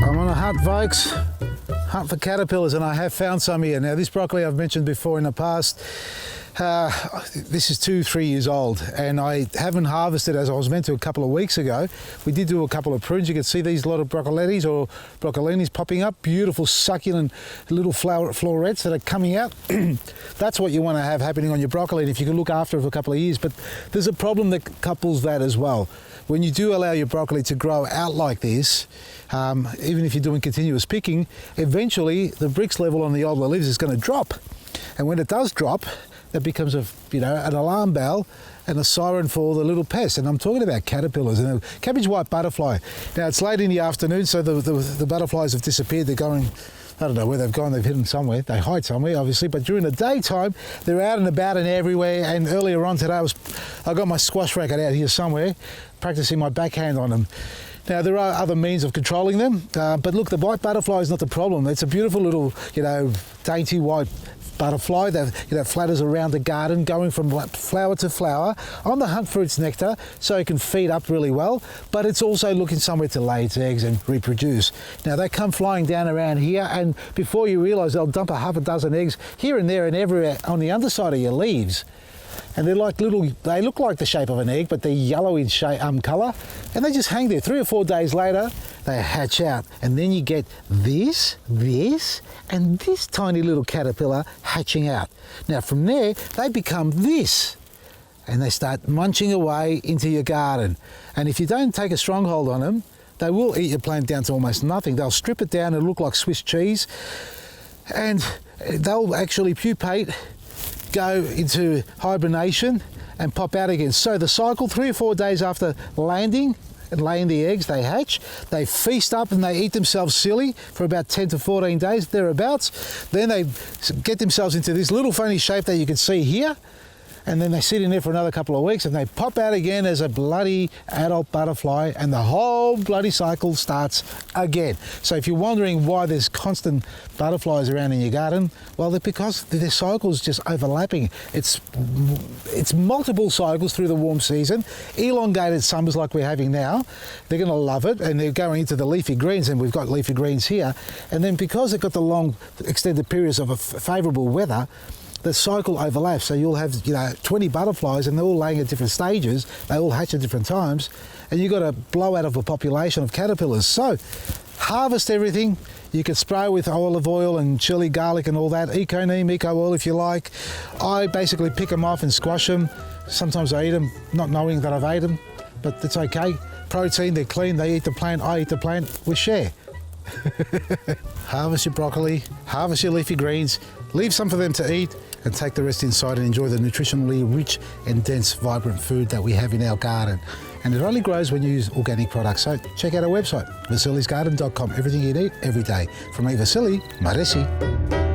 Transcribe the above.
I'm on a hunt, folks. Hunt for caterpillars, and I have found some here. Now, this broccoli I've mentioned before in the past, this is 2-3 years old, and I haven't harvested as I was meant to a couple of weeks ago. We did do a couple of prunes. You can see these lot of broccolettis or broccolinis popping up, beautiful succulent little florets that are coming out. That's what you want to have happening on your broccoli, and if you can look after it for a couple of years. But there's a problem that couples that as well. When you do allow your broccoli to grow out like this, even if you're doing continuous picking, eventually the Brix level on the older leaves is going to drop. And when it does drop, that becomes an alarm bell and a siren for the little pests. And I'm talking about caterpillars and a cabbage white butterfly. Now, it's late in the afternoon, so the butterflies have disappeared. They're going, I don't know where they've gone. They've hidden somewhere. They hide somewhere, obviously. But during the daytime, they're out and about and everywhere. And earlier on today, I got my squash racket out here somewhere, practicing my backhand on them. Now, there are other means of controlling them, but look, the white butterfly is not the problem. It's a beautiful little, dainty white butterfly that flutters around the garden, going from flower to flower, on the hunt for its nectar, so it can feed up really well, but it's also looking somewhere to lay its eggs and reproduce. Now, they come flying down around here, and before you realise, they'll dump half a dozen eggs here and there and everywhere on the underside of your leaves. And they're like they look like the shape of an egg, but they're yellow in colour, and they just hang there. 3 or 4 days later, they hatch out, and then you get this, and this tiny little caterpillar hatching out. Now, from there, they become this, and they start munching away into your garden. And if you don't take a stronghold on them, they will eat your plant down to almost nothing. They'll strip it down and look like Swiss cheese, and they'll actually pupate, go into hibernation and pop out again. So the cycle, 3 or 4 days after landing and laying the eggs, they hatch, they feast up and they eat themselves silly for about 10 to 14 days, thereabouts. Then they get themselves into this little funny shape that you can see here, and then they sit in there for another couple of weeks and they pop out again as a bloody adult butterfly, and the whole bloody cycle starts again. So if you're wondering why there's constant butterflies around in your garden, well, they're because their cycle's just overlapping. It's multiple cycles through the warm season, elongated summers like we're having now. They're going to love it, and they're going into the leafy greens, and we've got leafy greens here. And then because they've got the long extended periods of a favourable weather, the cycle overlaps, so you'll have 20 butterflies, and they're all laying at different stages. They all hatch at different times, and you've got a blowout of a population of caterpillars. So harvest everything. You can spray with olive oil and chili, garlic and all that, eco-neem, eco-oil if you like. I basically pick them off and squash them. Sometimes I eat them not knowing that I've ate them, but it's okay. Protein, they're clean, they eat the plant, I eat the plant, we share. Harvest your broccoli, harvest your leafy greens, leave some for them to eat, and take the rest inside and enjoy the nutritionally rich and dense, vibrant food that we have in our garden. And it only grows when you use organic products. So check out our website, vasilisgarden.com. Everything you need, every day. From me, Vasili, Maresi.